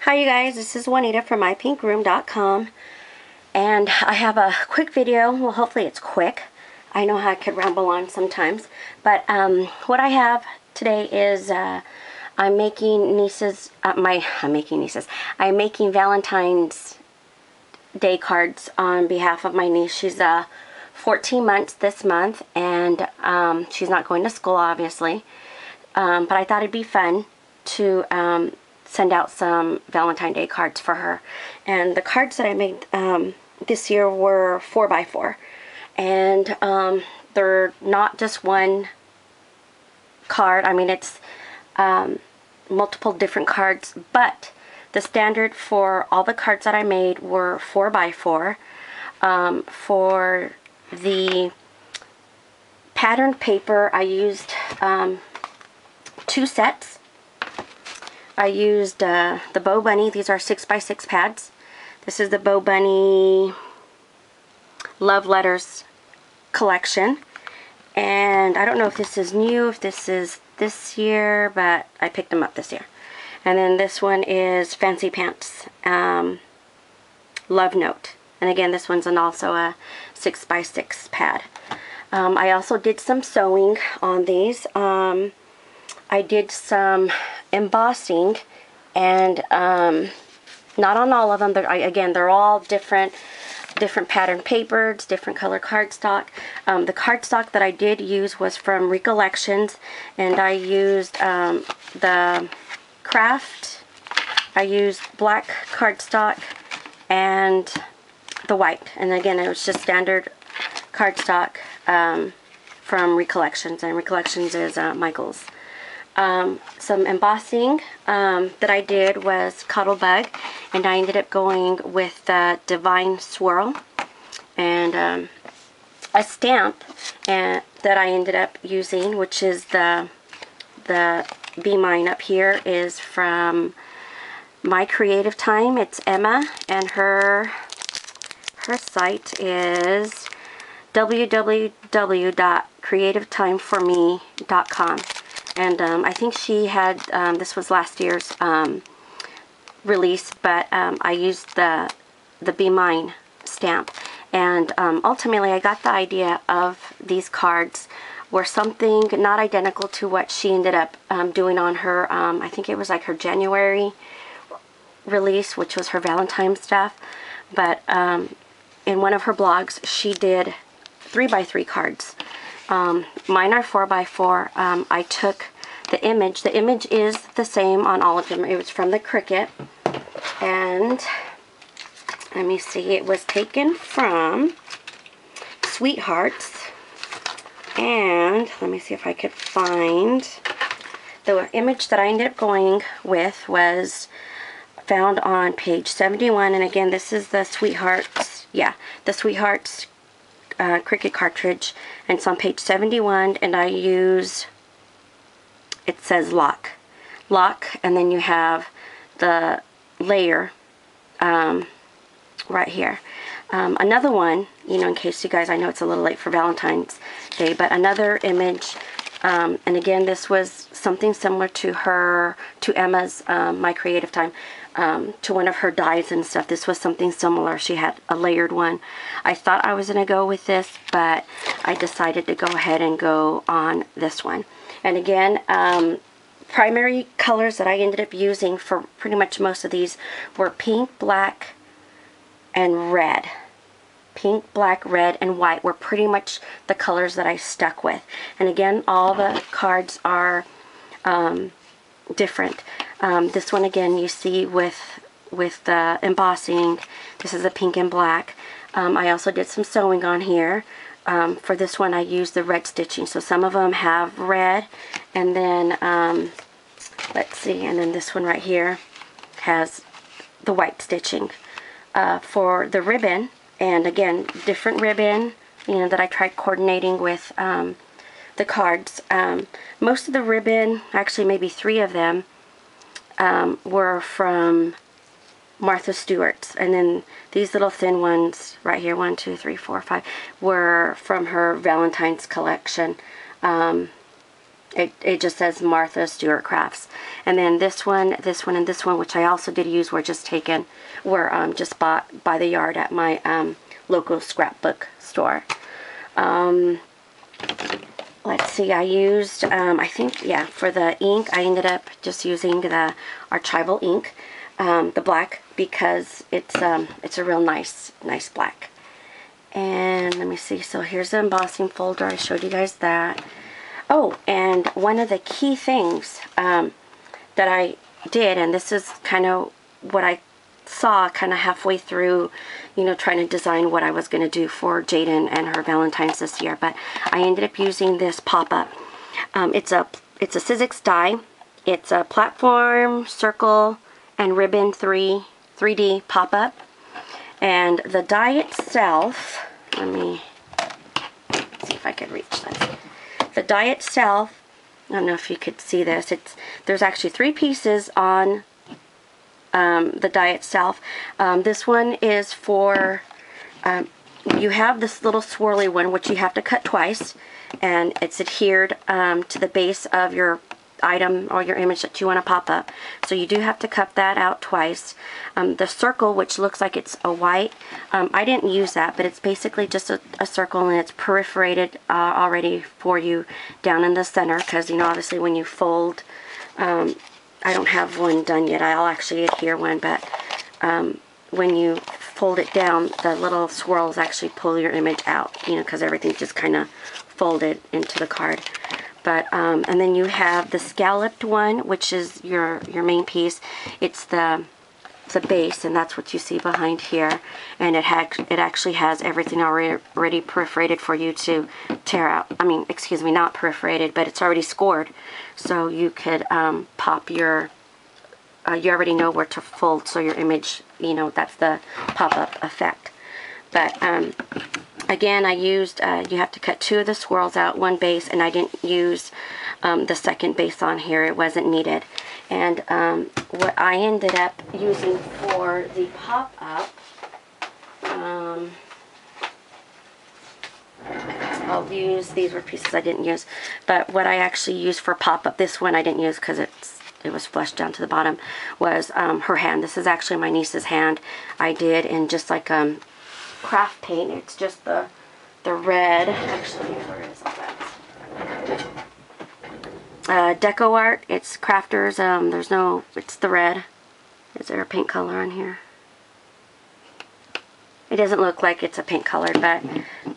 Hi you guys, this is Juanita from mypinkroom.com, and I have a quick video. Well, hopefully it's quick. I know how I could ramble on sometimes, but what I have today is I'm making Valentine's Day cards on behalf of my niece. She's 14 months this month, and she's not going to school, obviously, but I thought it'd be fun to send out some Valentine Day cards for her. And the cards that I made this year were 4x4, and they're not just one card. I mean, it's multiple different cards, but the standard for all the cards that I made were 4x4. For the patterned paper, I used 2 sets. I used the Bow Bunny. These are 6x6 pads. This is the Bow Bunny Love Letters collection. And I don't know if this is new, if this is this year, but I picked them up this year. And then this one is Fancy Pants Love Note. And again, this one's also a 6x6 pad. I also did some sewing on these. I did some embossing, and not on all of them. Again, they're all different pattern papers, different color cardstock. The cardstock that I did use was from Recollections, and I used the craft. I used black cardstock and the white, and again, it was just standard cardstock from Recollections, and Recollections is Michael's. Some embossing that I did was Cottlebug, and I ended up going with the Divine Swirl, and a stamp that I ended up using, which is the Be Mine up here, is from My Creative Time. It's Emma, and her site is www.creativetimeforme.com. And I think she had, this was last year's release, but I used the Be Mine stamp. And ultimately I got the idea of these cards were something not identical to what she ended up doing on her, I think it was like her January release, which was her Valentine stuff. But in one of her blogs, she did 3x3 cards. Mine are 4x4. I took the image. The image is the same on all of them. It was from the Cricut, and let me see, it was taken from Sweethearts, and let me see if I could find the image that I ended up going with was found on page 71, and again, this is the Sweethearts, the Sweethearts Cricut cartridge, and it's on page 71, and I use, it says lock, and then you have the layer right here. Another one, you know, in case you guys, I know it's a little late for Valentine's Day, but another image, and again, this was something similar to Emma's My Creative Time, to one of her dies and stuff. This was something similar. She had a layered one. I thought I was going to go with this, but I decided to go ahead and go on this one. And again, primary colors that I ended up using for pretty much most of these were pink, black, and red. Pink, black, red, and white were pretty much the colors that I stuck with. And again, all the cards are different. This one again, you see with the embossing, this is a pink and black. I also did some sewing on here. For this one, I used the red stitching. So some of them have red, and then let's see, and then this one right here has the white stitching. For the ribbon, and again, different ribbon, you know, that I tried coordinating with the cards. Most of the ribbon, actually maybe 3 of them, were from Martha Stewart's, and then these little thin ones right here, 1, 2, 3, 4, 5, were from her Valentine's collection. It just says Martha Stewart Crafts. And then this one, and this one, which I also did use, were just just bought by the yard at my local scrapbook store. Let's see, I used, I think, yeah, for the ink, I ended up just using the archival ink, the black, because it's a real nice black. And let me see, so here's the embossing folder. I showed you guys that. Oh, and one of the key things that I did, and this is kind of what I saw kind of halfway through, you know, trying to design what I was going to do for Jaden and her Valentine's this year, but I ended up using this pop-up. It's a Sizzix die. It's a platform, circle, and ribbon 3D pop-up. And the die itself, let me see if I could reach this. The die itself, I don't know if you could see this, there's actually 3 pieces on the die itself. This one is for, you have this little swirly one, which you have to cut twice, and it's adhered to the base of your item or your image that you want to pop up. So you do have to cut that out twice. The circle, which looks like it's a white, I didn't use that, but it's basically just a circle, and it's perforated already for you down in the center, because, you know, obviously when you fold, I don't have one done yet. I'll actually adhere one, but when you fold it down, the little swirls actually pull your image out, you know, because everything's just kind of folded into the card. But and then you have the scalloped one, which is your main piece. It's the base, and that's what you see behind here. And it actually has everything already perforated for you to tear out. I mean, excuse me, not perforated, but it's already scored, so you could pop your. You already know where to fold, so your image, you know, that's the pop-up effect. But again, I used, you have to cut 2 of the swirls out, 1 base, and I didn't use the second base on here. It wasn't needed. And what I ended up using for the pop-up, I'll use, these were pieces I didn't use, but what I actually used for pop-up, this one I didn't use because it was flushed down to the bottom, was her hand. This is actually my niece's hand. I did in just like craft paint. It's just the red. Actually, where is all that? Deco art. It's crafters. There's no. It's the red. Is there a paint color on here? It doesn't look like it's a paint color, but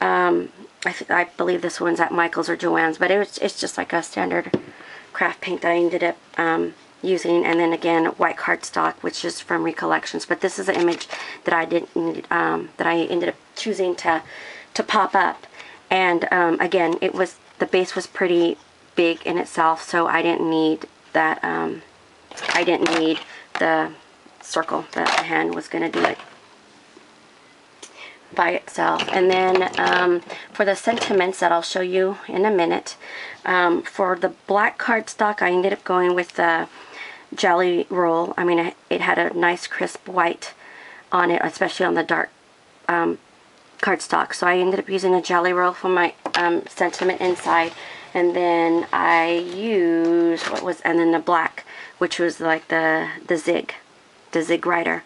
I believe this one's at Michael's or Joann's. But it's just like a standard craft paint that I ended up using. And then again, white cardstock, which is from Recollections. But this is an image that I didn't that I ended up choosing to pop up. And again, the base was pretty big in itself, so I didn't need that. I didn't need the circle. The hand was going to do it by itself. And then for the sentiments that I'll show you in a minute, for the black cardstock, I ended up going with the Jelly Roll. I mean, it had a nice crisp white on it, especially on the dark cardstock. So I ended up using a Jelly Roll for my sentiment inside. And then I used, and then the black, which was like the Zig Rider.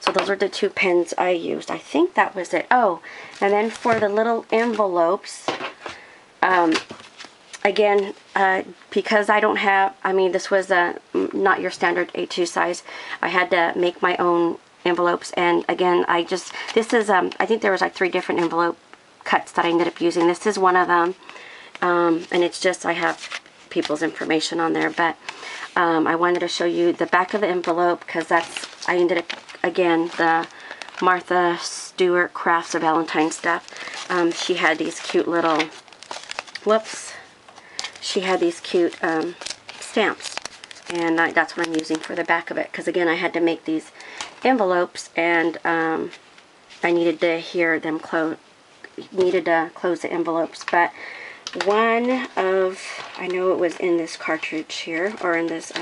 So those are the 2 pens I used. I think that was it. Oh, and then for the little envelopes, again, because I don't have, I mean, this was not your standard A2 size. I had to make my own envelopes. And again, this is, I think there was like 3 different envelope cuts that I ended up using. This is one of them. And it's just, I have people's information on there, but I wanted to show you the back of the envelope, because I ended up, again, the Martha Stewart Crafts of Valentine stuff. She had these cute little, she had these cute stamps, and that's what I'm using for the back of it, because again, I had to make these envelopes, and I needed to hear them close the envelopes. But one of, I know it was in this cartridge here, or in this,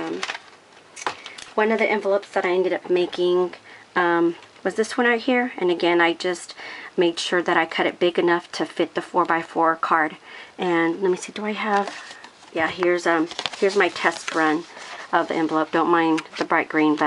one of the envelopes that I ended up making was this one right here. And again, I just made sure that I cut it big enough to fit the 4x4 card. And let me see, do I have, yeah, here's my test run of the envelope. Don't mind the bright green, but